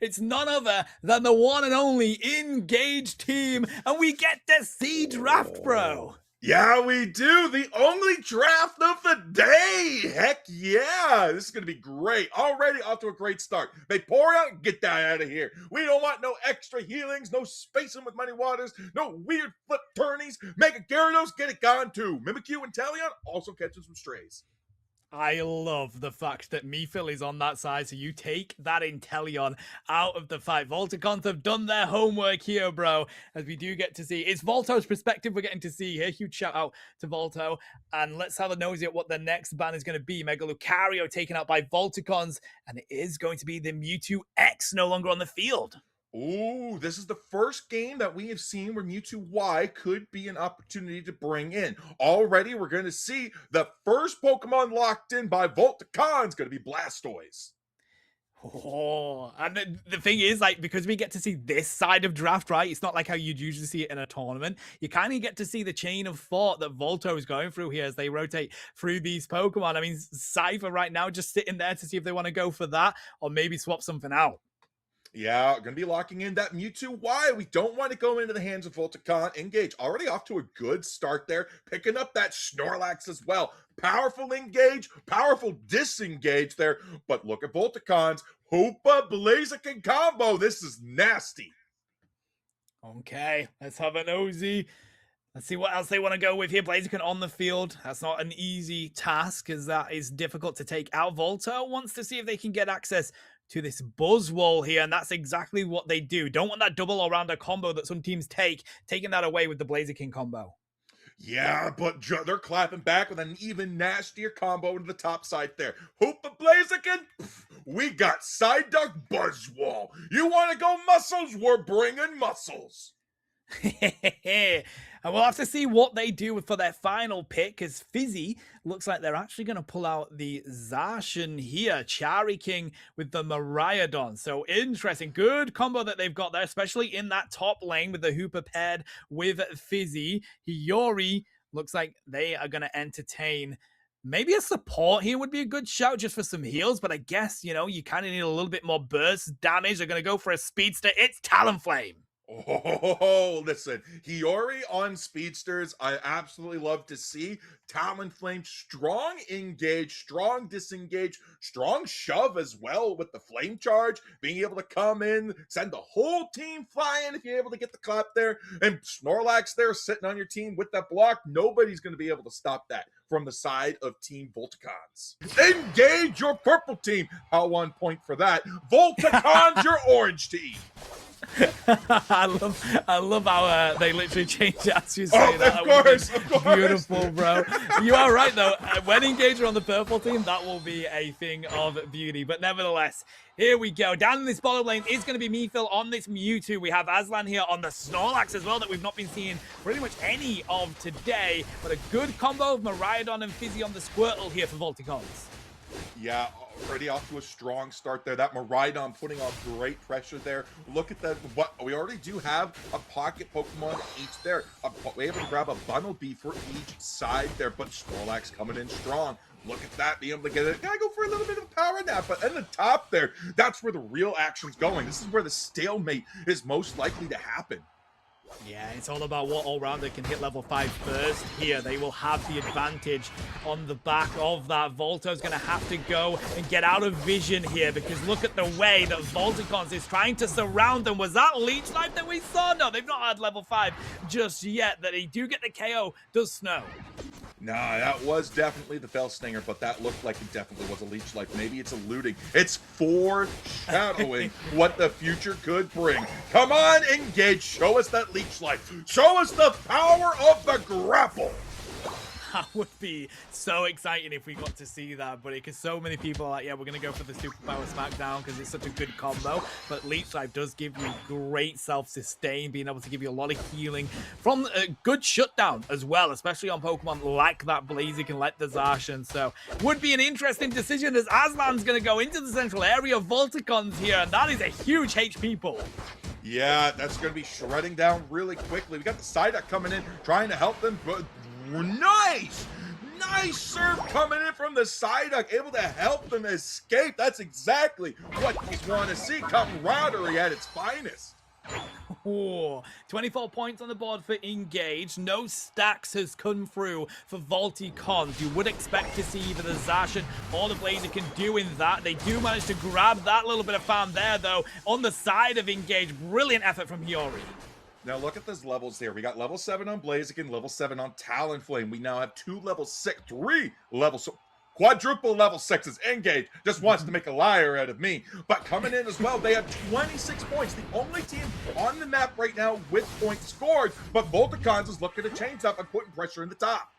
It's none other than the one and only Ingage team, and we get to see draft, bro. Yeah, we do. The only draft of the day. Heck yeah. This is going to be great. Already off to a great start. Vaporeon, get that out of here. We don't want no extra healings, no spacing with many waters, no weird flip turnies. Mega Gyarados, get it gone too. Mimikyu and Talion also catching some strays. I love the fact that Mifil is on that side, so you take that Inteleon out of the fight. Volticons have done their homework here, bro, as we do get to see. It's Volto's perspective we're getting to see here. Huge shout out to Volto. And let's have a nosy at what the next ban is going to be. Mega Lucario taken out by Volticons, and it is going to be the Mewtwo X no longer on the field. Ooh, this is the first game that we have seen where Mewtwo Y could be an opportunity to bring in. Already, we're going to see the first Pokemon locked in by Volticons going to be Blastoise. Oh, and the thing is, like, because we get to see this side of draft, right? It's not like how you'd usually see it in a tournament. You kind of get to see the chain of thought that Volto is going through here as they rotate through these Pokemon. I mean, Cypher right now just sitting there to see if they want to go for that or maybe swap something out. Yeah, going to be locking in that Mewtwo Y. We don't want to go into the hands of Volticon. Ingage already off to a good start there, picking up that Snorlax as well. Powerful Ingage, powerful disengage there. But look at Volticon's Hoopa Blaziken combo. This is nasty. Okay, let's have a nosy. Let's see what else they want to go with here. Blaziken on the field. That's not an easy task, as that is difficult to take out. Volto wants to see if they can get access to this Buzzwole here, and that's exactly what they do. Don't want that double all-rounder combo that some teams take, taking that away with the Blaziken combo. Yeah, but they're clapping back with an even nastier combo into the top side there. Hoopa Blaziken, we got Psyduck Buzzwole. You want to go muscles? We're bringing muscles. And we'll have to see what they do for their final pick, because Fizzy looks like they're actually going to pull out the Zacian here. Chari King with the Miraidon. So interesting. Good combo that they've got there, especially in that top lane with the Hoopa paired with Fizzy. Hiyori looks like they are going to entertain. Maybe a support here would be a good shout just for some heals, but I guess, you know, you kind of need a little bit more burst damage. They're going to go for a speedster. It's Talonflame. Oh, listen, Hiyori on speedsters, I absolutely love to see. Talonflame, strong engage, strong disengage, strong shove as well with the flame charge, being able to come in, send the whole team flying if you're able to get the clap there, and Snorlax there sitting on your team with that block. Nobody's going to be able to stop that from the side of Team Volticons. Engage your purple team. How on point for that. Volticons, your orange team. I love how they literally changed it as you say that. Of course. Beautiful, bro. You are right, though. When Engage are on the purple team, that will be a thing of beauty. But nevertheless, here we go. Down in this bottom lane is going to be Mifil on this Mewtwo. We have Aslan here on the Snorlax as well that we've not been seeing pretty much any of today. But a good combo of Miraidon and Fizzy on the Squirtle here for Volticons. Yeah, already off to a strong start there. That Miraidon putting on great pressure there. Look at that. What we already do have a pocket Pokemon each there. We're able to grab a Bunnelby for each side there, but Snorlax coming in strong. Look at that, being able to get it. Gotta go for a little bit of a power nap, but in the top there, that's where the real action's going. This is where the stalemate is most likely to happen. Yeah, it's all about what all-rounder can hit level 5 first here. They will have the advantage on the back of that. Volto's going to have to go and get out of vision here, because look at the way that Volticons is trying to surround them. Was that Leech Life that we saw? No, they've not had level 5 just yet. That they do get the KO does snow. Nah, that was definitely the Fell Stinger, but that looked like it definitely was a Leech Life. Maybe it's eluding. It's foreshadowing what the future could bring. Come on, Engage. Show us that Leech Life. Show us the power of the grapple. That would be so exciting if we got to see that, buddy, because so many people are like, yeah, we're going to go for the Superpower Smackdown because it's such a good combo. But Leech Life does give you great self-sustain, being able to give you a lot of healing from a good shutdown as well, especially on Pokemon like that Blaziken, like the Zacian. So would be an interesting decision as Aslan's going to go into the central area of Volticons here, and that is a huge HP pull. Yeah, that's going to be shredding down really quickly. We got the Psyduck coming in, trying to help them, but nice! Nice serve coming in from the side duck, able to help them escape. That's exactly what you want to see. Camaraderie at its finest. Ooh, 24 points on the board for Ingage. No stacks has come through for Volticons. You would expect to see either the Zacian or the Blazer can do in that. They do manage to grab that little bit of farm there, though, on the side of Ingage. Brilliant effort from Hiyori. Now look at those levels here. We got level 7 on Blaziken, level 7 on Talonflame. We now have 2 level 6, 3 level, so quadruple level 6s. Ingage just wants to make a liar out of me. But coming in as well, they have 26 points. The only team on the map right now with points scored. But Volticons is looking to change that by putting pressure in the top.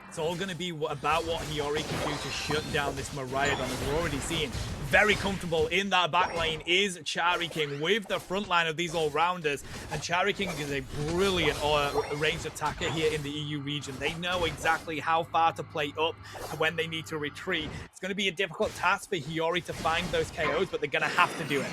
It's all going to be about what Hiyori can do to shut down this Miraidon, as we're already seeing. Very comfortable in that back lane is Chariking with the front line of these all-rounders. And Chariking is a brilliant ranged attacker here in the EU region. They know exactly how far to play up when they need to retreat. It's going to be a difficult task for Hiyori to find those KOs, but they're going to have to do it.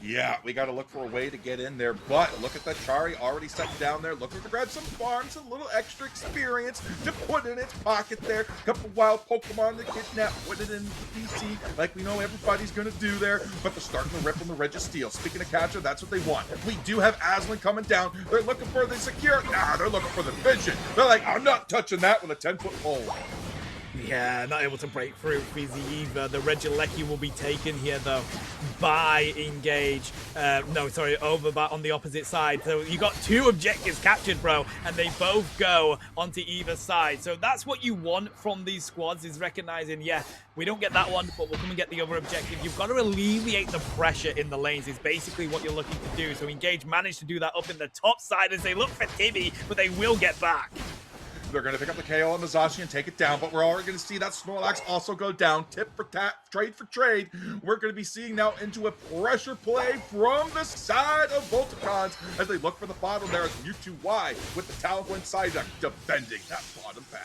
Yeah, we got to look for a way to get in there, but look at that Chari already sitting down there, looking to grab some farms, a little extra experience to put in its pocket there. A couple wild Pokemon to kidnap, put it in the PC, like we know everybody's going to do there, but they're starting to rip on the Registeel. Speaking of catcher, that's what they want. We do have Aslan coming down. They're looking for the secure. Nah, they're looking for the vision. They're like, I'm not touching that with a 10-foot pole. Yeah, not able to break through Fizzy either. The Regieleki will be taken here, though, by Ingage. Over on the opposite side. So you got 2 objectives captured, bro, and they both go onto either side. So that's what you want from these squads, is recognizing, yeah, we don't get that one, but we'll come and get the other objective. You've got to alleviate the pressure in the lanes is basically what you're looking to do. So Ingage managed to do that up in the top side as they look for Timmy, but they will get back. They're going to pick up the KO on the Zacian and take it down, but we're already going to see that Snorlax also go down. Tip for tap, trade for trade. We're going to be seeing now into a pressure play from the side of Volticons as they look for the bottom there as Mewtwo with the Talonflame Psyduck defending that bottom pad.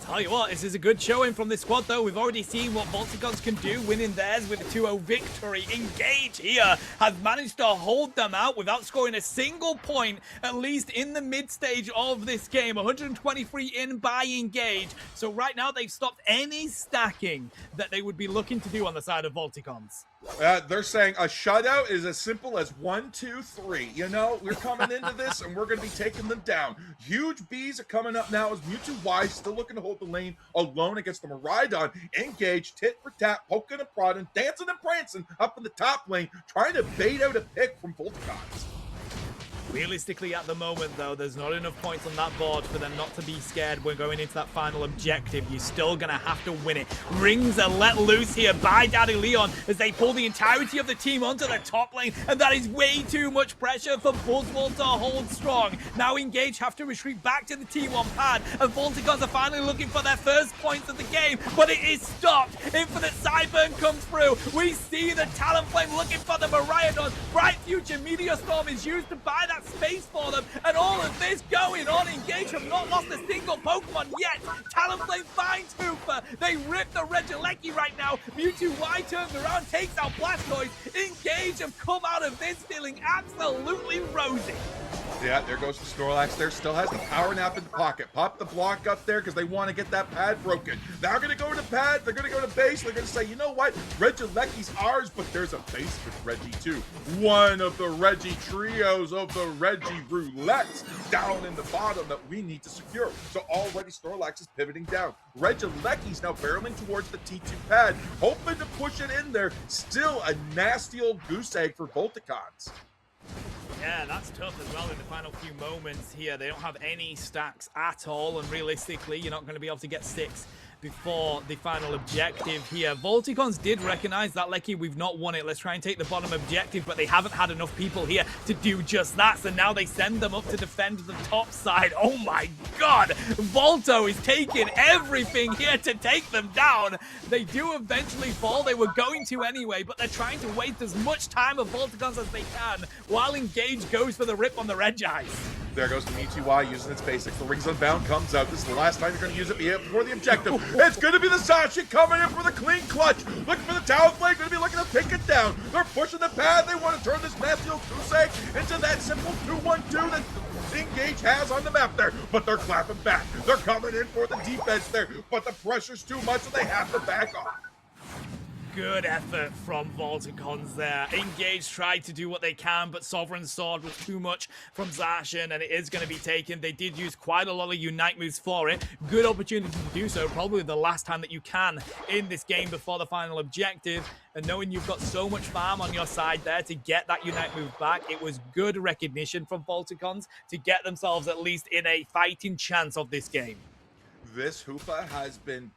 Tell you what, this is a good showing from this squad, though. We've already seen what Volticons can do, winning theirs with a 2-0 victory. Ingage here has managed to hold them out without scoring a single point, at least in the mid-stage of this game. 123 in by Ingage. So right now, they've stopped any stacking that they would be looking to do on the side of Volticons. They're saying a shutout is as simple as 1, 2, 3. You know, we're coming into this and we're going to be taking them down. Huge B's are coming up now as Mewtwo still looking to hold the lane alone against the Miraidon. Ingage, tit for tat, poking and prodding, dancing and prancing up in the top lane, trying to bait out a pick from Volticons. Realistically, at the moment, though, there's not enough points on that board for them not to be scared when going into that final objective. You're still going to have to win it. Rings are let loose here by Daddy Leon as they pull the entirety of the team onto the top lane, and that is way too much pressure for Buzzwole to hold strong. Now Ingage have to retreat back to the T1 pad, and Volticons are finally looking for their first points of the game, but it is stopped. Infinite Cyburn comes through. We see the Talonflame looking for the Miraidon. Bright Future Meteor Storm is used to buy that space for them, and all of this going on. Ingage have not lost a single Pokemon yet. Talonflame finds Hooper. They rip the Regieleki right now. Mewtwo Y turns around, takes out Blastoise. Ingage have come out of this feeling absolutely rosy. Yeah, there goes the Snorlax there. Still has the power nap in the pocket. Pop the block up there because they want to get that pad broken. They're going to go to pad. They're going to go to base. They're going to say, you know what? Regieleki's ours, but there's a base with Reggie too. One of the Reggie trios of the Reggie roulettes down in the bottom that we need to secure. So already Snorlax is pivoting down. Regieleki's now barreling towards the T2 pad, hoping to push it in there. Still a nasty old goose egg for Volticons. Yeah, that's tough as well in the final few moments here. They don't have any stacks at all, and realistically, you're not going to be able to get 6 before the final objective here. Volticons did recognize that, Lecky, we've not won it. Let's try and take the bottom objective, but they haven't had enough people here to do just that. So now they send them up to defend the top side. Oh my God! Volto is taking everything here to take them down. They do eventually fall. They were going to anyway, but they're trying to waste as much time of Volticons as they can while Ingage goes for the rip on the Regis. There goes the Mewtwo using its basics. The Rings Unbound comes out. This is the last time you're going to use it before the objective. It's going to be the Zacian coming in for the clean clutch. Looking for the Talonflame. Going to be looking to take it down. They're pushing the pad. They want to turn this nasty old goose egg into that simple 2-1-2 that Ingage has on the map there, but they're clapping back. They're coming in for the defense there, but the pressure's too much, so they have to back off. Good effort from Volticons there. Ingage tried to do what they can, but Sovereign Sword was too much from Zacian, and it is going to be taken. They did use quite a lot of Unite moves for it. Good opportunity to do so. Probably the last time that you can in this game before the final objective. And knowing you've got so much farm on your side there to get that Unite move back, it was good recognition from Volticons to get themselves at least in a fighting chance of this game. This Hoopa has been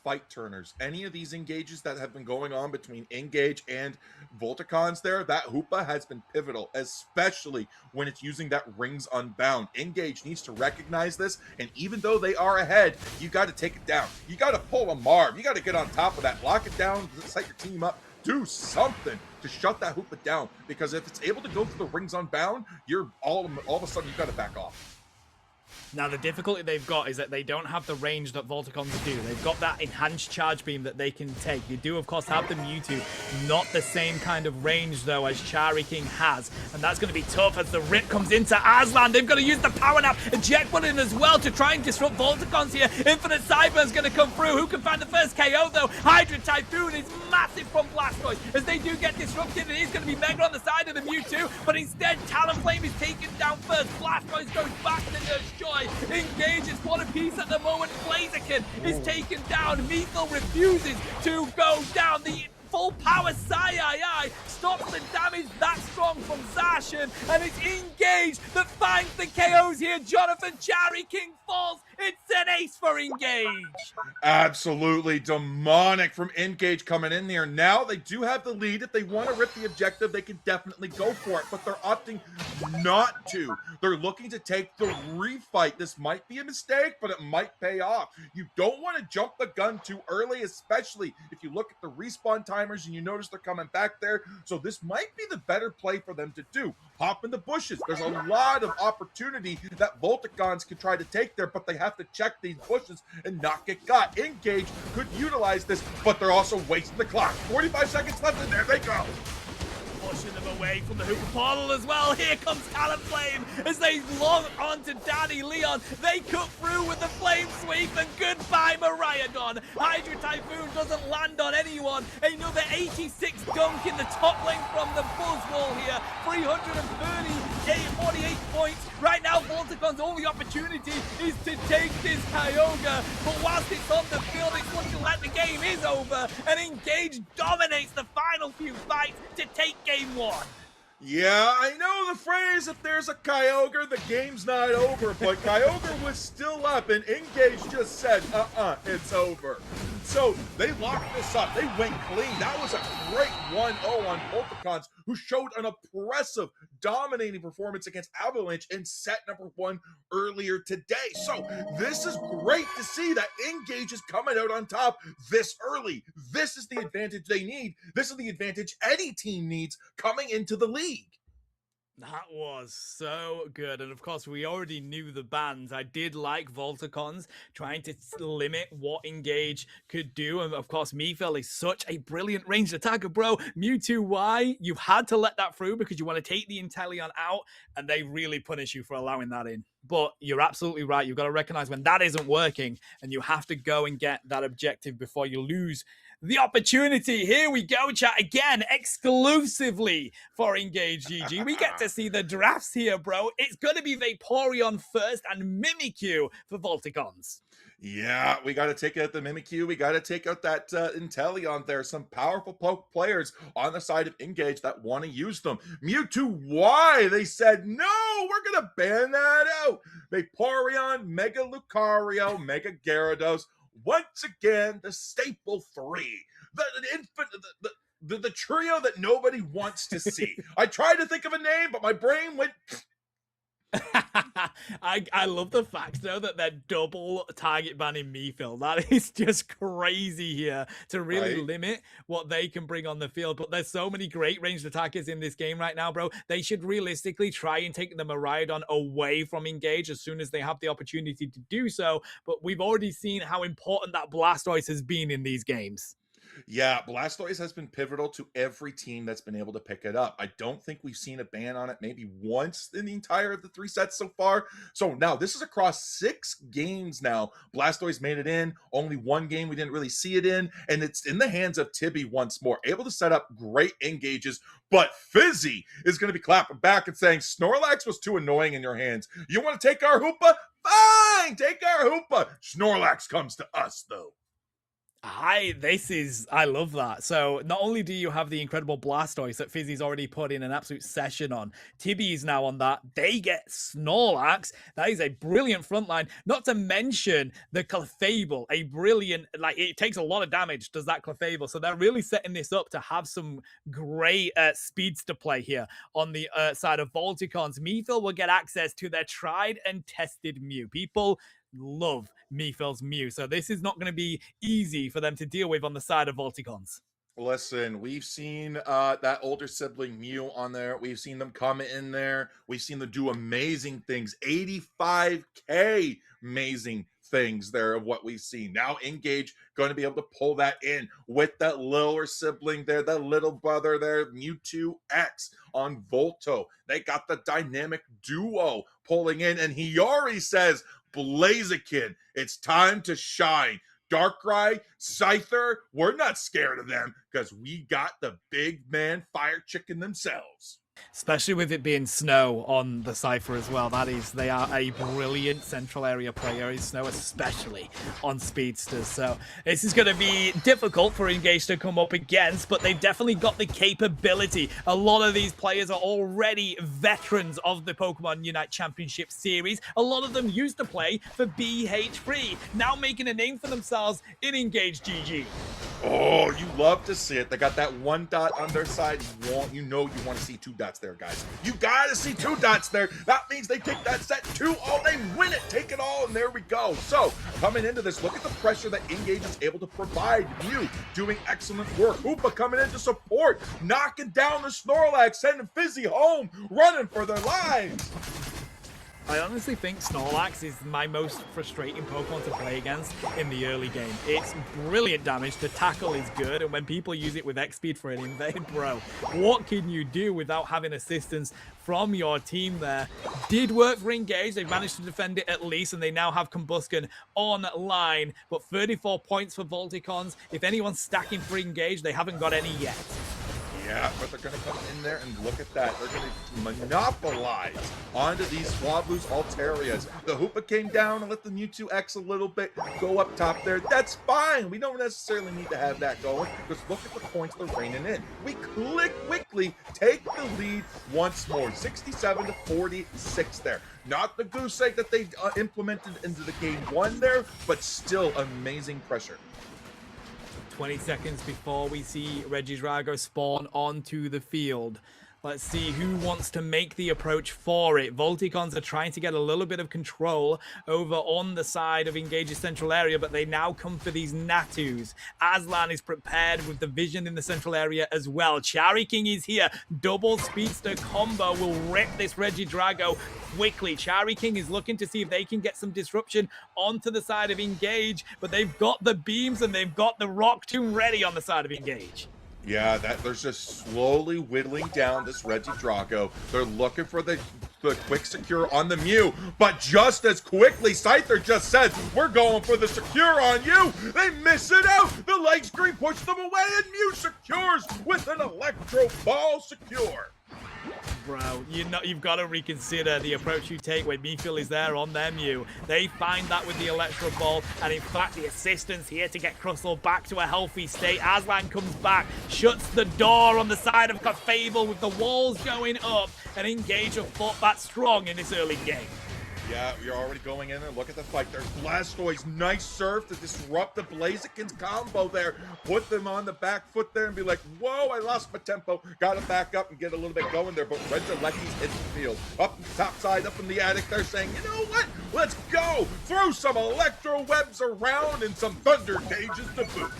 fight turners. Any of these engages that have been going on between Ingage and Volticons there, that Hoopa has been pivotal, especially when it's using that Rings Unbound. Ingage needs to recognize this, and even though they are ahead, you got to take it down. You got to pull a Marv. You got to get on top of that, lock it down, set your team up, do something to shut that Hoopa down, because if it's able to go through the Rings Unbound, you're all of a sudden you got to back off. Now, the difficulty they've got is that they don't have the range that Volticons do. They've got that enhanced charge beam that they can take. You do, of course, have the Mewtwo. Not the same kind of range, though, as Chari King has. And that's going to be tough as the rip comes into Aslan. They've got to use the power nap. Eject button as well to try and disrupt Volticons here. Infinite Cyber's going to come through. Who can find the first KO, though? Hydra Typhoon is massive from Blastoise. As they do get disrupted, it is going to be Mega on the side of the Mewtwo. But instead, Talonflame is taken down first. Blastoise goes back to Nurse Joy. Ingage is one piece at the moment. Blaziken is taken down. Methil refuses to go down. The full power Sai stops the damage that strong from Zacian, and it's Ingage that finds the KOs here. Jonathan Chari King falls. It's an ace for Ingage. Absolutely demonic from Ingage coming in there. Now they do have the lead. If they want to rip the objective, they can definitely go for it, but they're opting not to. They're looking to take the refight. This might be a mistake, but it might pay off. You don't want to jump the gun too early, especially if you look at the respawn timers and you notice they're coming back there. So this might be the better play for them to do. Hop in the bushes. There's a lot of opportunity that Volticons can try to take there, but they have to check these bushes and not get got. Ingage could utilize this, but they're also wasting the clock. 45 seconds left, and there they go. Pushing them away from the Hoopa portal as well. Here comes Talonflame as they log onto Danny Leon. They cut through with the flame sweep, and goodbye Miraidon. Hydra Typhoon doesn't land on anyone. Another 86 dunk in the top lane from the Buzzwall here. 48 points. Right now, Volticon's only opportunity is to take this Kyogre, but whilst it's on the field, it's looking like the game is over, and Ingage dominates the final few fights to take game one. Yeah, I know the phrase, if there's a Kyogre, the game's not over, but Kyogre was still up, and Ingage just said, it's over. So they locked this up. They went clean. That was a great 1-0 on Volticons, who showed an impressive, dominating performance against Avalanche in set number 1 earlier today. So this is great to see that Ingage is coming out on top this early. This is the advantage they need. This is the advantage any team needs coming into the league. That was so good. And of course, we already knew the bans. I did like Volticons trying to limit what Ingage could do. And of course, Methil is such a brilliant ranged attacker, bro. Mewtwo Y, you had to let that through because you want to take the Inteleon out, and they really punish you for allowing that in. But you're absolutely right. You've got to recognize when that isn't working, and you have to go and get that objective before you lose the opportunity. Here we go, chat, again, exclusively for Ingage GG. We get to see the drafts here, bro. It's going to be Vaporeon first and Mimikyu for Volticons. Yeah, we got to take out the Mimikyu. We got to take out that Inteleon there. Some powerful players on the side of Ingage that want to use them. Mewtwo Y, they said, no, we're going to ban that out. Vaporeon, Mega Lucario, Mega Gyarados. Once again, the staple 3. The trio that nobody wants to see. I tried to think of a name, but my brain went... I love the fact, though, that they're double target banning Methil. That is just crazy here to really limit what they can bring on the field. But there's so many great ranged attackers in this game right now, bro. They should realistically try and take the Miraidon away from Ingage as soon as they have the opportunity to do so. But we've already seen how important that Blastoise has been in these games. Yeah, Blastoise has been pivotal to every team that's been able to pick it up. I don't think we've seen a ban on it maybe once in the entire of the 3 sets so far. So now this is across 6 games now. Blastoise made it in. Only one game we didn't really see it in, and it's in the hands of Tibby once more. Able to set up great engages, but Fizzy is going to be clapping back and saying, Snorlax was too annoying in your hands. You want to take our Hoopa? Fine, take our Hoopa. Snorlax comes to us, though. I love that. So not only do you have the incredible Blastoise that Fizzy's already put in an absolute session on, Tibby is now on that. They get Snorlax. That is a brilliant front line. Not to mention the Clefable, a brilliant, like it takes a lot of damage, does that Clefable. So they're really setting this up to have some great speeds to play here on the side of Volticons. Mephil will get access to their tried and tested Mew. People love Mephil's Mew, so this is not going to be easy for them to deal with on the side of Volticons. Listen, we've seen that older sibling Mew on there. We've seen them come in there. We've seen them do amazing things. 85K amazing things there of what we've seen. Now Ingage going to be able to pull that in with that littler sibling there, that little brother there, Mewtwo X on Volto. They got the dynamic duo pulling in, and Hiyori says, Blaziken, it's time to shine. Darkrai, Scyther, we're not scared of them because we got the big man fire chicken themselves. Especially with it being Snow on the Cypher as well. They are a brilliant central area player, Snow, especially on Speedsters. So this is going to be difficult for Ingage to come up against, but they've definitely got the capability. A lot of these players are already veterans of the Pokemon Unite Championship Series. A lot of them used to play for BH3, now making a name for themselves in Ingage GG. Oh, you love to see it. They got that 1 dot on their side. You want to see 2 dots there, guys. You got to see 2 dots there. That means they take that set 2. Oh, they win it. Take it all, and there we go. So, coming into this, look at the pressure that Ingage is able to provide. Mew doing excellent work. Hoopa coming in to support, knocking down the Snorlax, sending Fizzy home, running for their lives. I honestly think Snorlax is my most frustrating Pokemon to play against in the early game. It's brilliant damage, the tackle is good, and when people use it with X-Speed for an invade, bro, what can you do without having assistance from your team there? Did work for Ingage, they've managed to defend it at least, and they now have Combusken online, but 34 points for Volticons. If anyone's stacking for Ingage, they haven't got any yet. Yeah, but they're going to come in there and look at that. They're going to monopolize onto these Swablu's Alterias. The Hoopa came down and let the Mewtwo X a little bit go up top there. That's fine. We don't necessarily need to have that going because look at the points they're raining in. We quickly take the lead once more. 67 to 46 there. Not the goose egg that they implemented into the game 1 there, but still amazing pressure. 20 seconds before we see Regidrago spawn onto the field. Let's see who wants to make the approach for it. Volticons are trying to get a little bit of control over on the side of Engage's central area, but they now come for these Natus. Aslan is prepared with the vision in the central area as well. Chariking is here. Double speedster combo will rip this Regidrago quickly. Chariking is looking to see if they can get some disruption onto the side of Ingage, but they've got the beams and they've got the Rock Tomb ready on the side of Ingage. Yeah, they're just slowly whittling down this Regidrago. They're looking for the quick secure on the Mew, but just as quickly, Scyther just says, we're going for the secure on you. They miss it out. The leg screen pushed them away, and Mew secures with an Electro Ball secure. Bro, you've got to reconsider the approach you take when Mephil is there on their Mew. They find that with the Electro Ball, and in fact, the assistance here to get Crustle back to a healthy state. Aslan comes back, shuts the door on the side of Clefable with the walls going up, and Ingage have fought that strong in this early game. Yeah, you're already going in there. Look at the fight. There's Blastoise. Nice serve to disrupt the Blaziken's combo there. Put them on the back foot there and be like, whoa, I lost my tempo. Got to back up and get a little bit going there. But Regilecki's hit the field. Up the top side, up in the attic. They're saying, you know what? Let's go. Throw some electro webs around and some thunder cages to boot.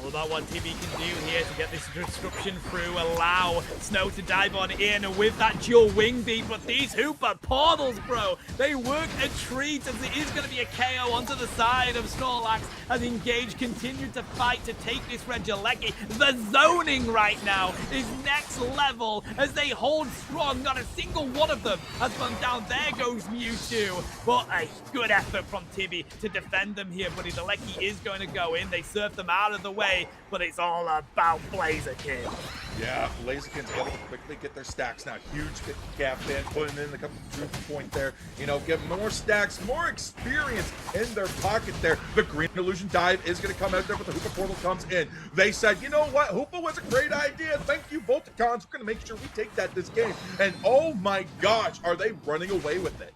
All about what Tibby can do here to get this disruption through, allow Snow to dive on in with that dual wing beat, but these Hooper portals, bro, they work a treat as it is going to be a KO onto the side of Snorlax as Ingage continued to fight to take this Regieleki. The zoning right now is next level as they hold strong. Not a single one of them has gone down. There goes Mewtwo, but a good effort from Tibby to defend them here, buddy. The Lecky is going to go in. They surf them out of the way, but it's all about Blaziken. Yeah, Blaziken's able to quickly get their stacks now. Huge gap in, putting in a couple of proof point there. You know, get more stacks, more experience in their pocket there. The Green Illusion dive is going to come out there, but the Hoopa portal comes in. They said, you know what, Hoopa was a great idea. Thank you, Volticons. We're going to make sure we take that this game. And oh my gosh, are they running away with it?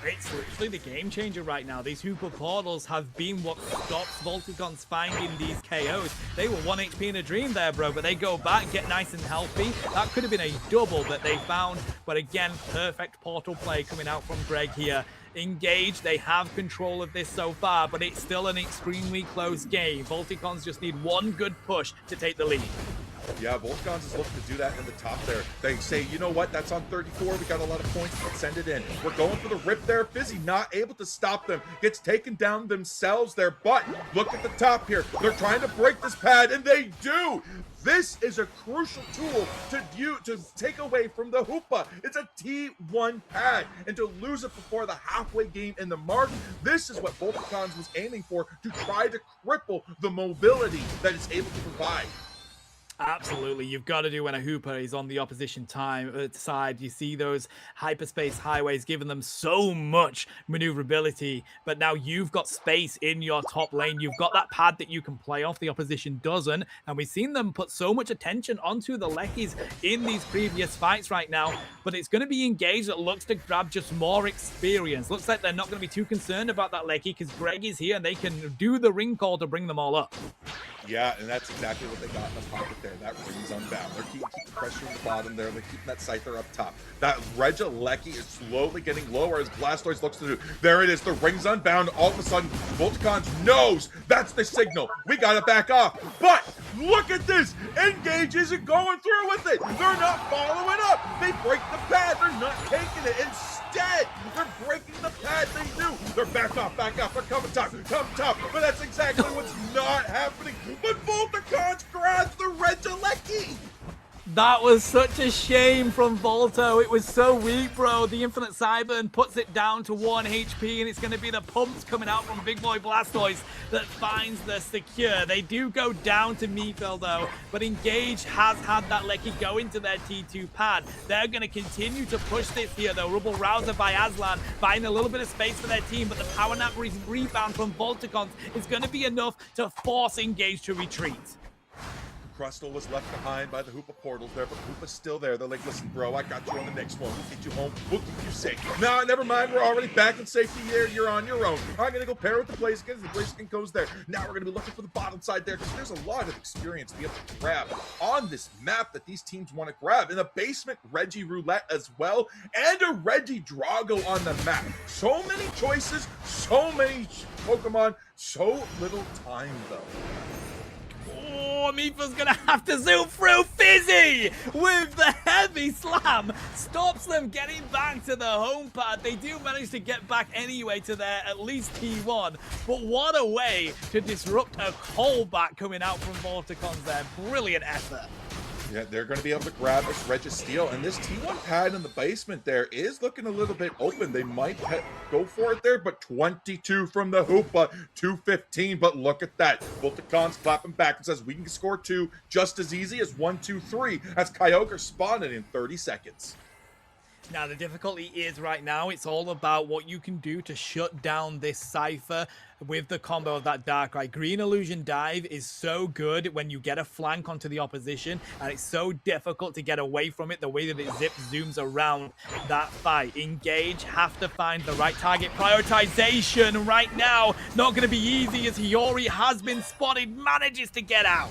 It's literally the game changer right now. These Hooper portals have been what stops Volticons finding these KOs. They were 1 HP in a dream there, bro, but they go back, get nice and healthy. That could have been a double that they found, but again, perfect portal play coming out from Greg here. Ingage, they have control of this so far, but it's still an extremely close game. Volticons just need one good push to take the lead. Yeah, Volticons is looking to do that in the top there. They say, you know what, that's on 34. We got a lot of points. Let's send it in. We're going for the rip there. Fizzy not able to stop them. Gets taken down themselves there. But look at the top here. They're trying to break this pad, and they do. This is a crucial tool to take away from the Hoopa. It's a T1 pad, and to lose it before the halfway game in the mark, this is what Volticons was aiming for, to try to cripple the mobility that it's able to provide. Absolutely, you've got to do when a Hooper is on the opposition side. You see those hyperspace highways giving them so much maneuverability, but now you've got space in your top lane. You've got that pad that you can play off. The opposition doesn't, and we've seen them put so much attention onto the Lekkies in these previous fights right now, but it's going to be Engage that looks to grab just more experience. Looks like they're not going to be too concerned about that Lekkie because Greg is here and they can do the ring call to bring them all up. Yeah, and that's exactly what they got in the pocket there. That ring's unbound. They're keeping pressure on the bottom there. They're keeping that Scyther up top. That Regieleki is slowly getting lower as Blastoise looks to do. There it is. The ring's unbound. All of a sudden, Volticons knows that's the signal. We got to back off. But look at this. Ingage isn't going through with it. They're not following up. They break the pad. They're not taking it. Instead, they're breaking the pad. They do. They're back off. They're coming top. But that's exactly what's not happening. But Volticons grabs the Regieleki. That was such a shame from Volto. It was so weak, bro. The Infinite Cyburn puts it down to 1 HP, and it's going to be the pumps coming out from Big Boy Blastoise that finds the secure. They do go down to Meefil, though, but Engage has had that Lekkie go into their T2 pad. They're going to continue to push this here, though. Rubble Rouser by Aslan, buying a little bit of space for their team, but the Power Nap rebound from Volticons is going to be enough to force Engage to retreat. Crustal was left behind by the Hoopa portals there, but Hoopa's still there. They're like, listen, bro, I got you on the next one. We'll get you home. We'll keep you safe. Nah, never mind. We're already back in safety here. You're on your own. I'm going to go pair with the Blaziken. The Blaziken goes there. Now we're going to be looking for the bottom side there because there's a lot of experience to be able to grab on this map that these teams want to grab. In the basement, Reggie Roulette as well, and a Reggie Drago on the map. So many choices, so many Pokemon, so little time, though. Oh, Meefil's gonna have to zoom through. Fizzy with the heavy slam stops them getting back to the home pad. They do manage to get back anyway to their at least T1, but what a way to disrupt a callback coming out from Volticons there. Brilliant effort. Yeah, they're going to be able to grab this Registeel, and this T1 pad in the basement there is looking a little bit open. They might go for it there, but 22 from the Hoopa, 215. But look at that. Volticons clapping back and says we can score 2 just as easy as 1, 2, 3 as Kyogre spawned in 30 seconds. Now, the difficulty is right now, it's all about what you can do to shut down this Cypher with the combo of that Darkrai. Green Illusion Dive is so good when you get a flank onto the opposition, and it's so difficult to get away from it the way that it zooms around that fight. Engage have to find the right target prioritization right now. Not going to be easy as Hiyori has been spotted, manages to get out.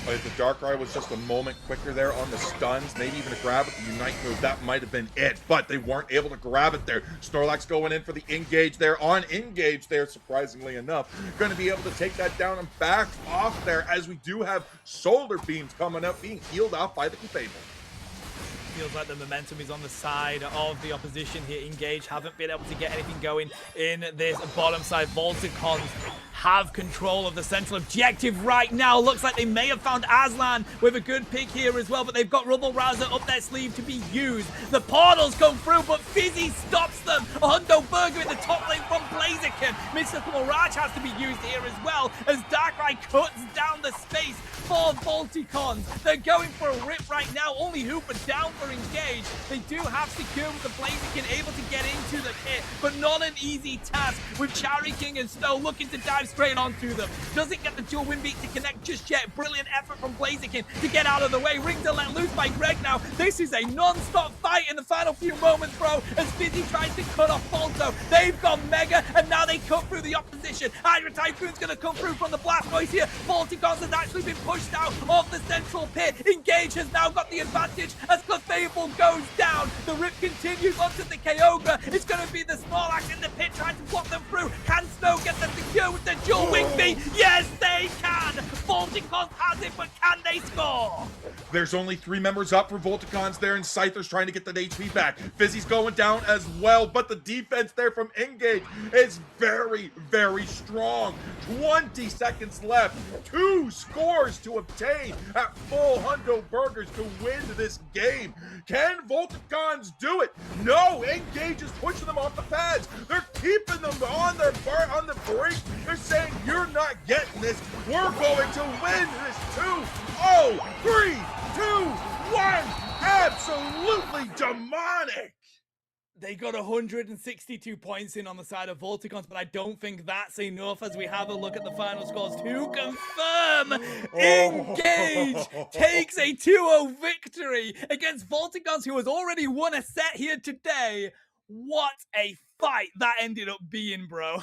If the Darkrai was just a moment quicker there on the stuns, maybe even a grab with the Unite move, that might have been it, but they weren't able to grab it there. Snorlax going in for the Ingage there on Ingage there, surprisingly enough. Going to be able to take that down and back off there, as we do have Solar Beams coming up, being healed off by the Clefable. Feels like the momentum is on the side of the opposition here. Ingage haven't been able to get anything going in this bottom side. Volticons have control of the central objective right now. Looks like they may have found Aslan with a good pick here as well, but they've got Rubble Rouser up their sleeve to be used. The portals come through, but Fizzy stops them. Hundo Burger in the top lane from Blaziken. Mystical Mirage has to be used here as well, as Darkrai cuts down the space for Volticons. They're going for a rip right now. Only Hooper down for Engage. They do have Secure with the Blaziken able to get into the pit, but not an easy task with King and Snow looking to dive straight onto them. Doesn't get the dual win beat to connect just yet. Brilliant effort from Blaziken to get out of the way. Rings are let loose by Greg now. This is a non-stop fight in the final few moments, bro, as Fizzy tries to cut off Balto. They've gone Mega, and now they cut through the opposition. Hydra Typhoon's going to come through from the Blastoise here. Volticons has actually been pushed out of the central pit. Engage has now got the advantage as Clefable goes down. The rip continues onto the Kyogre. It's going to be the Snorlax in the pit trying to block them through. Can Snow get them secure with the dual wing beat? Yes, they can. Volticons has it, but can they score? There's only 3 members up for Volticons there, and Scyther's trying to get that HP back. Fizzy's going down as well, but the defense there from Ingage is very, very strong. 20 seconds left. 2 scores to obtain at full Hundo Burgers to win this game. Can Volticons do it? No, Ingage is pushing them off the pads. They're keeping them on the brink. They're saying, you're not getting this. We're going to win this 2-0. 3, 2, 1. Absolutely demonic. They got 162 points in on the side of Volticons, but I don't think that's enough as we have a look at the final scores to confirm. Engage takes a 2-0 victory against Volticons, who has already won a set here today. What a fight that ended up being, bro.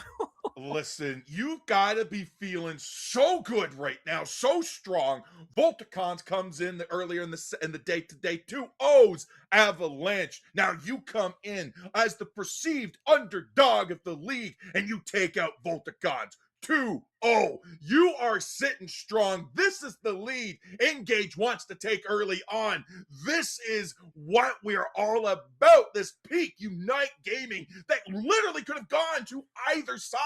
Listen, you gotta be feeling so good right now, so strong. Volticons comes in earlier in the day today, 2-0's Avalanche. Now you come in as the perceived underdog of the league, and you take out Volticons. 2-0. You are sitting strong. This is the lead Ingage wants to take early on. This is what we're all about. This peak Unite gaming that literally could have gone to either side.